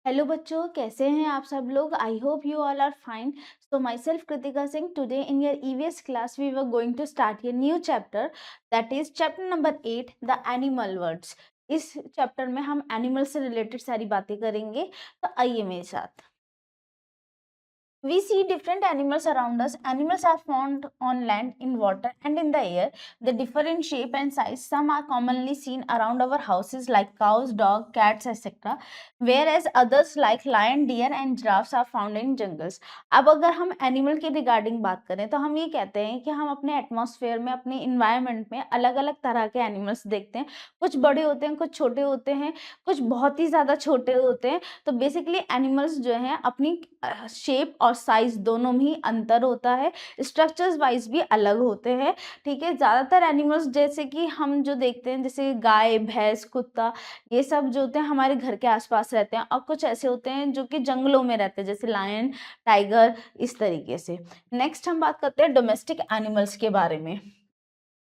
Hello बच्चों, कैसे हैं आप सब लोग। I hope you all are fine. So myself Kritika Singh. Today in your EVS class we were going to start ये new chapter, that is chapter number 8, the animal words. इस chapter में हम एनिमल से रिलेटेड सारी बातें करेंगे, तो आइए मेरे साथ। We see different animals around us. Animals are found on land, in water, and in the air. They differ in shape and size. Some are commonly seen around our houses like cows, dogs, cats, etc. Whereas others like lion, deer, and giraffes are found in jungles. अब अगर हम animal के regarding बात करें तो हम ये कहते हैं कि हम अपने एटमॉस्फेयर में, अपने इन्वायरमेंट में अलग अलग तरह के एनिमल्स देखते हैं। कुछ बड़े होते हैं, कुछ छोटे होते हैं, कुछ बहुत ही ज़्यादा छोटे होते हैं। तो बेसिकली एनिमल्स जो हैं अपनी शेप और साइज दोनों में ही अंतर होता है, स्ट्रक्चर्स वाइज भी अलग होते हैं। ठीक है, ज़्यादातर एनिमल्स जैसे कि हम जो देखते हैं, जैसे गाय, भैंस, कुत्ता, ये सब जो होते हैं हमारे घर के आसपास रहते हैं, और कुछ ऐसे होते हैं जो कि जंगलों में रहते हैं, जैसे लायन, टाइगर, इस तरीके से। नेक्स्ट हम बात करते हैं डोमेस्टिक एनिमल्स के बारे में।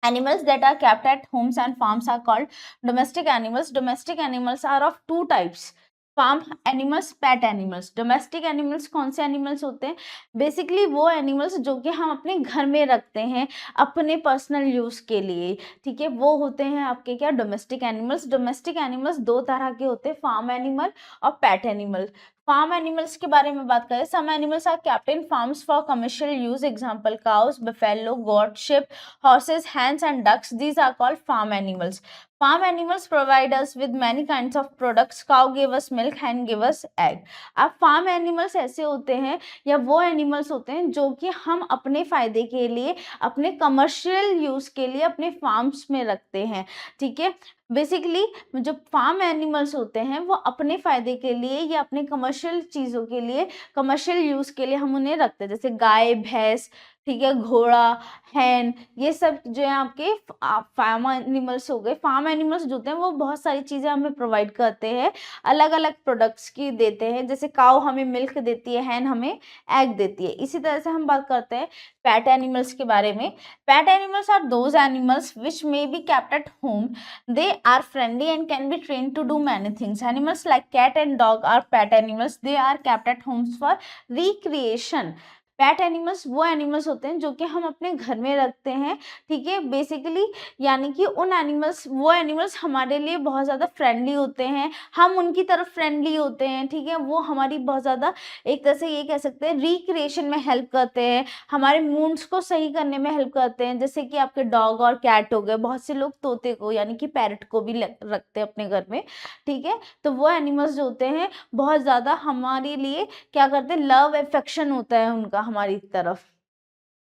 Animals that are kept at homes and farms are called domestic animals. Domestic animals are of two types: farm animals, pet animals. Domestic animals कौन से एनिमल्स होते हैं? बेसिकली वो एनिमल्स जो कि हम अपने घर में रखते हैं अपने पर्सनल यूज के लिए। ठीक है, वो होते हैं आपके क्या, डोमेस्टिक एनिमल्स। डोमेस्टिक एनिमल्स दो तरह के होते हैं, फार्म एनिमल और पेट एनिमल। फार्म एनिमल्स के बारे में बात करें, some animals are kept in farms for commercial use, example cows, buffalo, goat, sheep, horses, hens and ducks. These are called farm animals. Farm animals provide us with many kinds of products. Cow give us milk, hen give us egg. अब farm animals ऐसे होते हैं या वो animals होते हैं जो कि हम अपने फायदे के लिए, अपने कमर्शियल यूज के लिए अपने फार्म्स में रखते हैं। ठीक है, बेसिकली जो फार्म एनिमल्स होते हैं वो अपने फायदे के लिए या अपने कमर्शियल चीज़ों के लिए, कमर्शियल यूज़ के लिए हम उन्हें रखते हैं, जैसे गाय, भैंस, ठीक है, घोड़ा, हैन, ये सब जो है आपके फार्म एनिमल्स हो गए। फार्म एनिमल्स जो होते हैं वो बहुत सारी चीज़ें हमें प्रोवाइड करते हैं, अलग अलग प्रोडक्ट्स की देते हैं, जैसे काऊ हमें मिल्क देती है, हैन हमें एग देती है। इसी तरह से हम बात करते हैं पैट एनिमल्स के बारे में। Pet animals are those animals which may be kept at home. They are friendly and can be trained to do many things. Animals like cat and dog are pet animals. They are kept at homes for recreation. PAT animals वो animals होते हैं जो कि हम अपने घर में रखते हैं। ठीक है, बेसिकली यानी कि उन एनिमल्स, वो एनिमल्स हमारे लिए बहुत ज़्यादा फ्रेंडली होते हैं, हम उनकी तरफ फ्रेंडली होते हैं। ठीक है, वो हमारी बहुत ज़्यादा, एक तरह से ये कह सकते हैं, रिक्रिएशन में हेल्प करते हैं, हमारे मूड्स को सही करने में हेल्प करते हैं। जैसे कि आपके डॉग और कैट हो गए, बहुत से लोग तोते को यानी कि पैरट को भी रखते हैं अपने घर में। ठीक है, तो वो एनिमल्स जो होते हैं बहुत ज़्यादा हमारे लिए क्या करते हैं, लव अफेक्शन होता है उनका हमारी तरफ।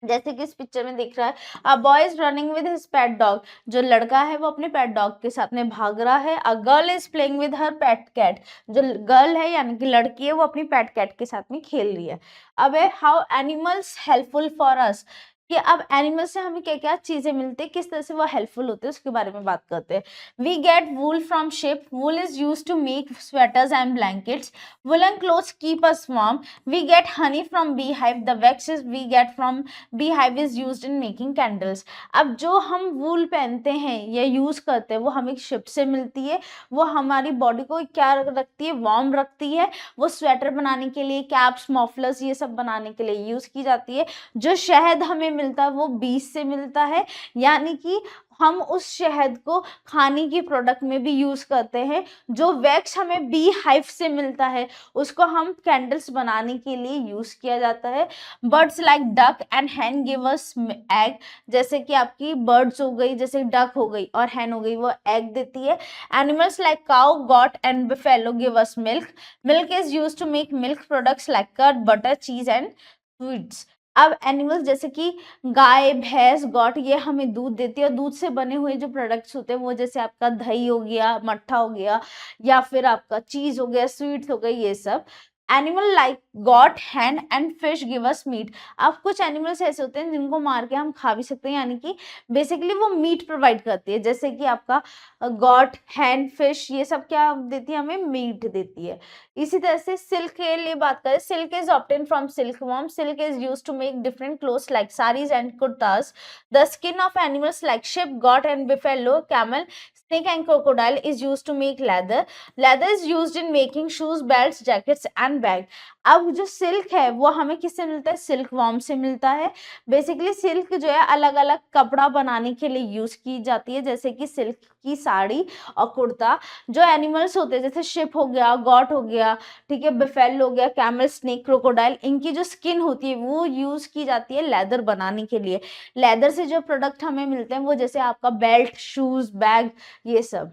जैसे कि इस पिक्चर में दिख रहा है, a boy is running with his pet dog. जो लड़का है वो अपने पेट डॉग के साथ में भाग रहा है। A girl is playing with her pet cat. जो गर्ल है यानी कि लड़की है वो अपनी पेट कैट के साथ में खेल रही है। अब है how animals helpful for us, कि अब एनिमल से हमें क्या क्या चीजें मिलती है, किस तरह से वो हेल्पफुल होते हैं, उसके बारे में बात करते हैं। We get wool from sheep. Wool is use to make sweaters and blankets. Woollen clothes keep us warm. We get honey from bee hive. The waxes we get from bee hive is used in making candles. अब जो हम वूल पहनते हैं या use करते हैं वो हमें शिप से मिलती है। वो हमारी बॉडी को क्या रखती है, वार्म रखती है। वो स्वेटर बनाने के लिए, कैप्स, मफलर्स, ये सब बनाने के लिए यूज की जाती है। जो शहद हमें मिलता है वो बीज से मिलता है, यानी कि हम उस शहद को खाने की प्रोडक्ट में भी यूज करते हैं। जो वैक्स हमें बी हाइव से मिलता है उसको हम कैंडल्स बनाने के लिए यूज किया जाता है। Birds like duck and Hahn give us egg. जैसे कि आपकी बर्ड्स हो गई, जैसे डक हो गई और हैन हो गई, वो एग देती है। Animals like cow, goat and buffalo give us milk. Milk is use to make milk products like curd, butter, cheese and sweets. अब एनिमल्स जैसे कि गाय, भैंस, गॉट, ये हमें दूध देती है, और दूध से बने हुए जो प्रोडक्ट्स होते हैं वो जैसे आपका दही हो गया, मट्ठा हो गया, या फिर आपका चीज हो गया, स्वीट्स हो गई, ये सब। Animal like goat, hen and fish give us meat. अब कुछ एनिमल्स ऐसे होते हैं जिनको मार के हम खा भी सकते हैं, यानी कि बेसिकली वो मीट प्रोवाइड करती है, जैसे कि आपका गॉट, हैंड, फिश, ये सब क्या देती है, हमें मीट देती है। इसी तरह से सिल्क के लिए बात करें, silk is obtain from silk worm, silk is used to make different clothes like saris and kurtas. The skin of animals like sheep, goat and buffalo, camel, snake and crocodile is used to make leather. Leather is used in making shoes, belts, jackets and bag. अब जो silk है वो हमें किससे मिलता है, silk worm से मिलता है। बेसिकली सिल्क जो है अलग अलग कपड़ा बनाने के लिए यूज की जाती है, जैसे कि सिल्क की साड़ी और कुर्ता। जो एनिमल्स होते हैं जैसे शिप हो गया, गॉट हो गया, ठीक है, बिफेल हो गया, कैमल, स्नेक, क्रोकोडाइल, इनकी जो स्किन होती है वो यूज की जाती है लेदर बनाने के लिए। लेदर से जो प्रोडक्ट हमें मिलते हैं वो जैसे आपका बेल्ट, शूज, बैग, ये सब।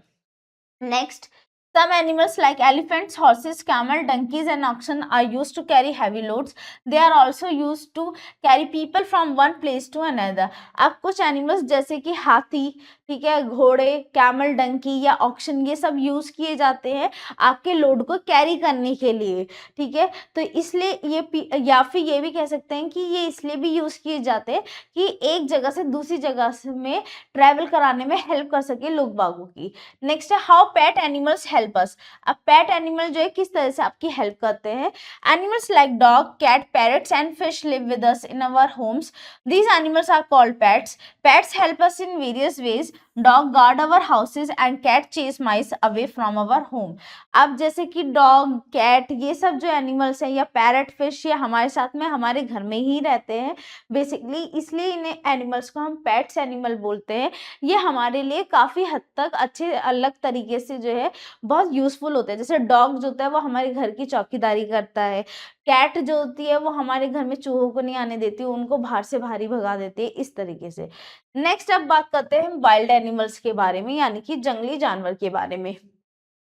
Next, some animals like elephants, horses, camel, donkeys and oxen are used to carry heavy loads. They are also used to carry people from one place to another. अब कुछ animals जैसे कि हाथी, ठीक है, घोड़े, कैमल, डंकी या ऑक्शन, ये सब यूज किए जाते हैं आपके लोड को कैरी करने के लिए, ठीक है। तो इसलिए ये या फिर ये भी कह सकते हैं कि ये इसलिए भी यूज किए जाते हैं कि एक जगह से दूसरी जगह में ट्रैवल कराने में हेल्प कर सके लोग बागों की। नेक्स्ट है how pet animals help us. अब पेट एनिमल जो है किस तरह से आपकी हेल्प करते हैं। Animals like dog, cat, parrots and fish live with us in our homes. These animals are called pets. Pets help us in various ways. Dog guard our houses and cat chase mice away from our home. अब जैसे कि dog, cat, ये सब जो animals हैं, या parrot, fish, ये हमारे साथ में हमारे घर में ही रहते हैं बेसिकली, इसलिए इन्हें एनिमल्स को हम पेट्स एनिमल बोलते हैं। ये हमारे लिए काफ़ी हद तक अच्छे अलग तरीके से जो है बहुत यूज़फुल होते हैं। जैसे डॉग जो होता है वो हमारे घर की चौकीदारी करता है, कैट जो होती है वो हमारे घर में चूहों को नहीं आने देती, उनको बाहर से बाहर ही भगा देती है, इस तरीके से। नेक्स्ट अब बात करते हैं वाइल्ड एनिमल्स के बारे में, यानी कि जंगली जानवर के बारे में।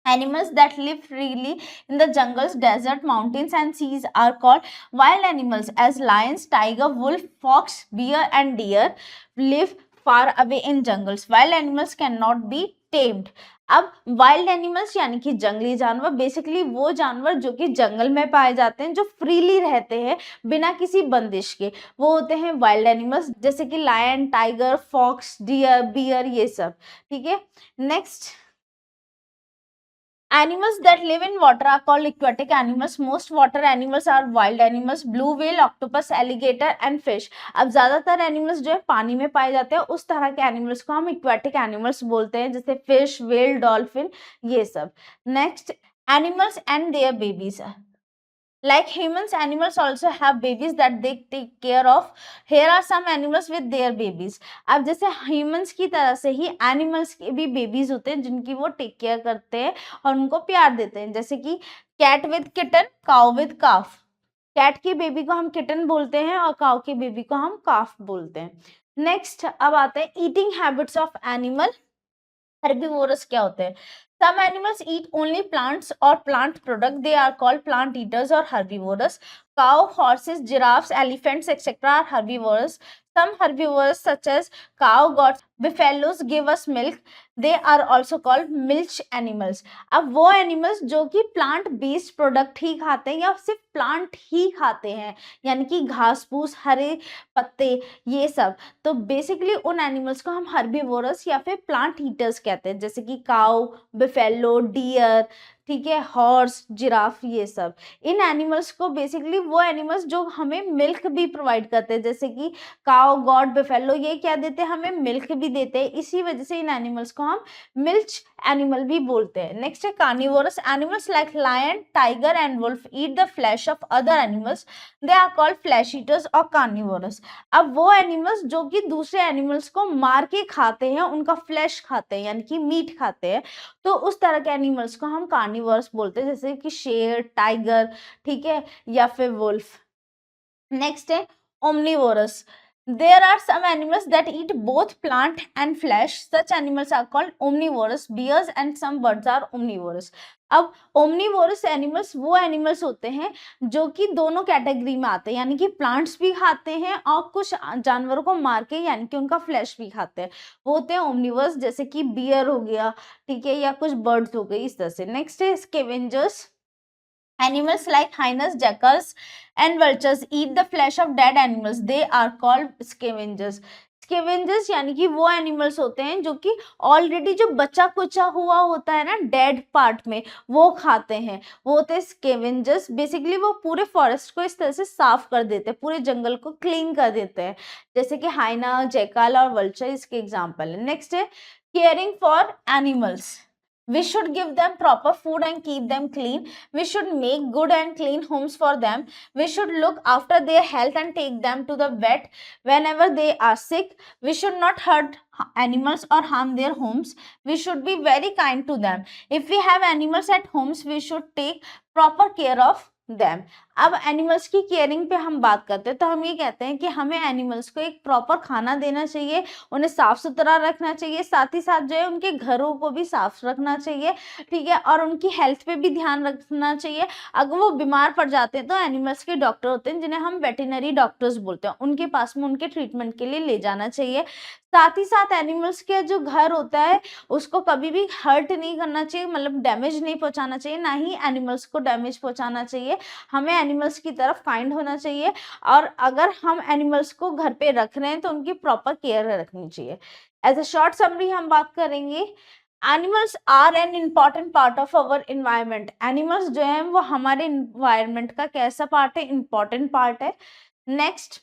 Animals that live freely in the jungles, desert, mountains and seas are called wild animals, as lions, tiger, wolf, fox, bear and deer live far away in jungles. Wild animals cannot be tamed. अब wild animals यानी कि जंगली जानवर, basically वो जानवर जो कि जंगल में पाए जाते हैं, जो फ्रीली रहते हैं बिना किसी बंदिश के, वो होते हैं वाइल्ड एनिमल्स, जैसे कि lion, tiger, fox, deer, bear, ये सब, ठीक है। Next, animals that live in water are called aquatic animals. Most water animals are wild animals. Blue whale, octopus, alligator and fish. अब ज्यादातर एनिमल्स जो है पानी में पाए जाते हैं, उस तरह के एनिमल्स को हम एक्वेटिक एनिमल्स बोलते हैं, जैसे फिश, व्हेल, डॉल्फिन, ये सब। Next, animals and there babies. Like humans, animals also have babies that they take care of. Here are some animals with their babies. अब जैसे humans की तरह से ही animals के भी babies होते हैं जिनकी वो take care करते हैं और उनको प्यार देते हैं, जैसे कि cat with kitten, cow with calf. Cat की बेबी को हम kitten बोलते हैं और cow की बेबी को हम calf बोलते हैं। नेक्स्ट अब आते हैं eating habits of animal. Herbivorous क्या होते हैं। Some animals eat only plants or plant product. They are called plant eaters or herbivorous. Cow, horses, giraffes, elephants, etc. are herbivorous. Some herbivores such as cow, goats, buffaloes give us milk. They are also called milch animals. अब वो animals जो कि plant based product ही खाते हैं या सिर्फ plant ही खाते हैं, यानी कि घास फूस, हरे पत्ते, ये सब, तो बेसिकली उन एनिमल्स को हम हर्बीवोरस या फिर प्लांट ईटर्स कहते हैं, जैसे कि काउ, बिफेलो, डियर, ठीक है, हॉर्स, जिराफ, ये सब। इन एनिमल्स को बेसिकली वो एनिमल्स जो हमें मिल्क भी प्रोवाइड करते हैं, जैसे कि काउ, गॉट, बिफेलो, ये क्या देते हैं, हमें मिल्क भी देते हैं, इसी वजह से इन एनिमल्स को हम मिल्च एनिमल भी बोलते हैं। नेक्स्ट है carnivorous animals like lion, tiger and wolf eat the flesh of other animals. They are called flesh eaters और कार्निवोरस। अब वो एनिमल्स जो कि दूसरे एनिमल्स को मार के खाते हैं, उनका फ्लैश खाते हैं, यानी कि मीट खाते हैं, तो उस तरह के एनिमल्स को हम कार्निवोरस बोलते हैं, जैसे कि शेर, टाइगर, ठीक है, या फिर वुल्फ। नेक्स्ट है omnivorous. There are some animals that eat both plant and flesh. Such animals are called omnivorous. Bears and some birds are omnivorous. अब ओमनिवोरस एनिमल्स वो एनिमल्स होते हैं जो कि दोनों कैटेगरी में आते हैं, यानी कि प्लांट्स भी खाते हैं और कुछ जानवरों को मार के यानी कि उनका फ्लैश भी खाते हैं, वो होते हैं ओमनिवर्स, जैसे कि बियर हो गया, ठीक है, या कुछ बर्ड्स हो गई, इस तरह से। नेक्स्ट है scavengers Animals like hyenas, jackals, and vultures eat the flesh of dead animals. They are called scavengers. Scavengers यानी कि वो एनिमल्स होते हैं जो कि ऑलरेडी जो बचा कुचा हुआ होता है ना डेड पार्ट में, वो खाते हैं, वो होते हैं स्केवेंजर्स. बेसिकली वो पूरे फॉरेस्ट को इस तरह से साफ कर देते हैं, पूरे जंगल को क्लीन कर देते हैं, जैसे कि हाइना, जैकाल और वल्चर इसके एग्जाम्पल है. नेक्स्ट है caring for animals. We should give them proper food and keep them clean. We should make good and clean homes for them. We should look after their health and take them to the vet whenever they are sick. We should not hurt animals or harm their homes. We should be very kind to them. If we have animals at homes, we should take proper care of them. अब animals की caring पे हम बात करते हैं तो हम ये कहते हैं कि हमें एनिमल्स को एक प्रॉपर खाना देना चाहिए, उन्हें साफ सुथरा रखना चाहिए, साथ ही साथ जो है उनके घरों को भी साफ रखना चाहिए, ठीक है, और उनकी हेल्थ पे भी ध्यान रखना चाहिए. अगर वो बीमार पड़ जाते हैं तो एनिमल्स के डॉक्टर होते हैं जिन्हें हम वेटरनरी डॉक्टर्स बोलते हैं, उनके पास में उनके ट्रीटमेंट के लिए ले जाना चाहिए. साथ ही साथ एनिमल्स के जो घर होता है उसको कभी भी हर्ट नहीं करना चाहिए, मतलब डैमेज नहीं पहुंचाना चाहिए, ना ही एनिमल्स को डैमेज पहुंचाना चाहिए. हमें एनिमल्स की तरफ काइंड होना चाहिए, और अगर हम एनिमल्स को घर पे रख रहे हैं तो उनकी प्रॉपर केयर रखनी चाहिए. एज अ शॉर्ट समरी हम बात करेंगे, animals are an important part of our environment. Animals जो है वो हमारे इन्वायरमेंट का कैसा पार्ट है, इम्पॉर्टेंट पार्ट है. Next,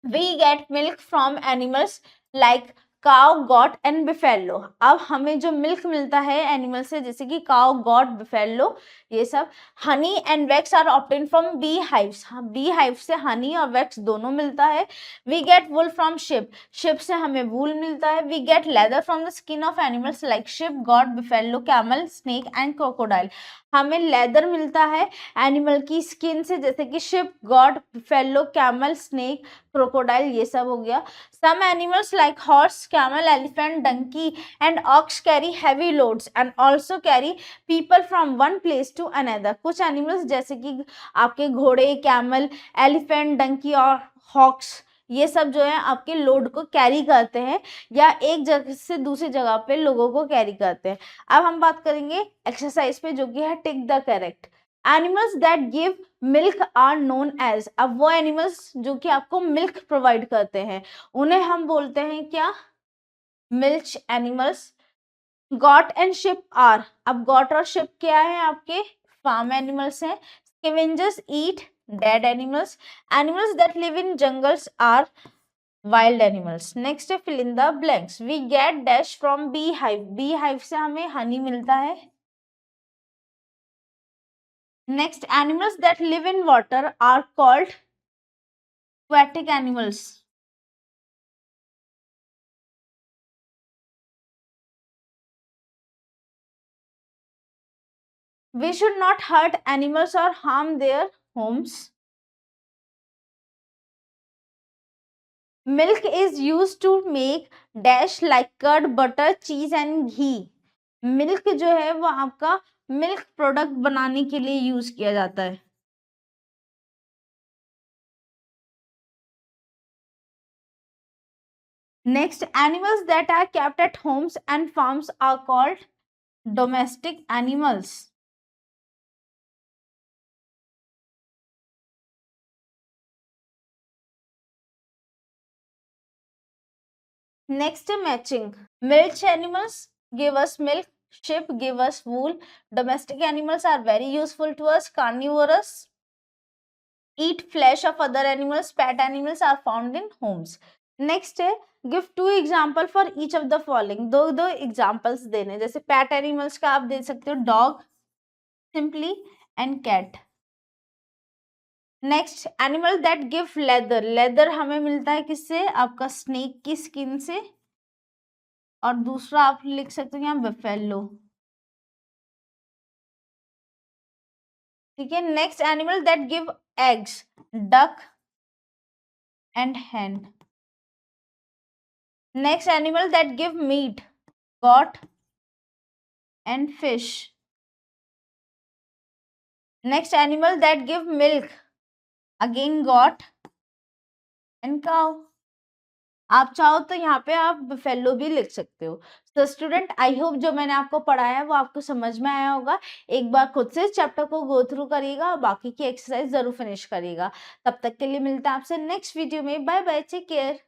we get milk from animals like cow, goat and buffalo. अब हमें जो मिल्क मिलता है एनिमल से, जैसे कि काउ, गॉट, बिफेलो, ये सब. Honey and wax are obtain from bee hives. Bee hive से हनी और वैक्स दोनों मिलता है. We get wool from sheep. Sheep से हमें वूल मिलता है. We get leather from the skin of animals like sheep, goat, buffalo, camel, snake and crocodile. हमें लेदर मिलता है एनिमल की स्किन से, जैसे कि sheep, goat, buffalo, camel, snake, crocodile, ये सब हो गया. Some animals like horse, camel, elephant, donkey and ox carry heavy loads and also carry people from one place to another. कुछ animals जैसे कि आपके घोड़े, कैमल, एलिफेंट, डंकी और हॉक्स, ये सब जो है आपके लोड को कैरी करते हैं या एक जगह से दूसरी जगह पे लोगों को कैरी करते हैं. अब हम बात करेंगे एक्सरसाइज पे जो कि है tick the correct. Animals that give milk are known as. अब वो एनिमल्स जो कि आपको मिल्क प्रोवाइड करते हैं उन्हें हम बोलते हैं क्या, milk animals. Goat and sheep are. अब गॉट और शिप क्या है, आपके फार्म एनिमल्स हैं. Scavengers eat dead animals. Animals that live in jungles are wild animals. Next है fill in the blanks. We get dash from bee hive. Bee hive से हमें हनी मिलता है. Next, animals that live in water are called aquatic animals. We should not hurt animals or harm their homes. Milk is used to make dash like curd, butter, cheese and ghee. Milk जो है वो आपका milk product बनाने के लिए use किया जाता है. Next, animals that are kept at homes and farms are called domestic animals. Next, matching. Milch animals give us milk. Sheep give us wool. Domestic animals are very useful to us. Carnivorous eat flesh of other animals. Pet animals are found in homes. Next है, give two example for each of the following. दो दो examples देने, जैसे pet animals का आप दे सकते हो dog, simply and cat. Next, animal that give leather. Leather हमें मिलता है किससे, आपका स्नेक की स्किन से. और दूसरा आप लिख सकते हो यहाँ बफेलो. ठीक है. Next, animal that give eggs. Duck and hen. Next, animal that give meat. Goat and fish. Next, animal that give milk. Again goat and cow. आप चाहो तो यहाँ पे आप बफेलो भी लिख सकते हो। तो स्टूडेंट आई होप जो मैंने आपको पढ़ाया है वो आपको समझ में आया होगा। एक बार खुद से इस चैप्टर को गो थ्रू करिएगा, बाकी की एक्सरसाइज ज़रूर फिनिश करिएगा। तब तक के लिए मिलते हैं आपसे नेक्स्ट वीडियो में। Bye bye, take care.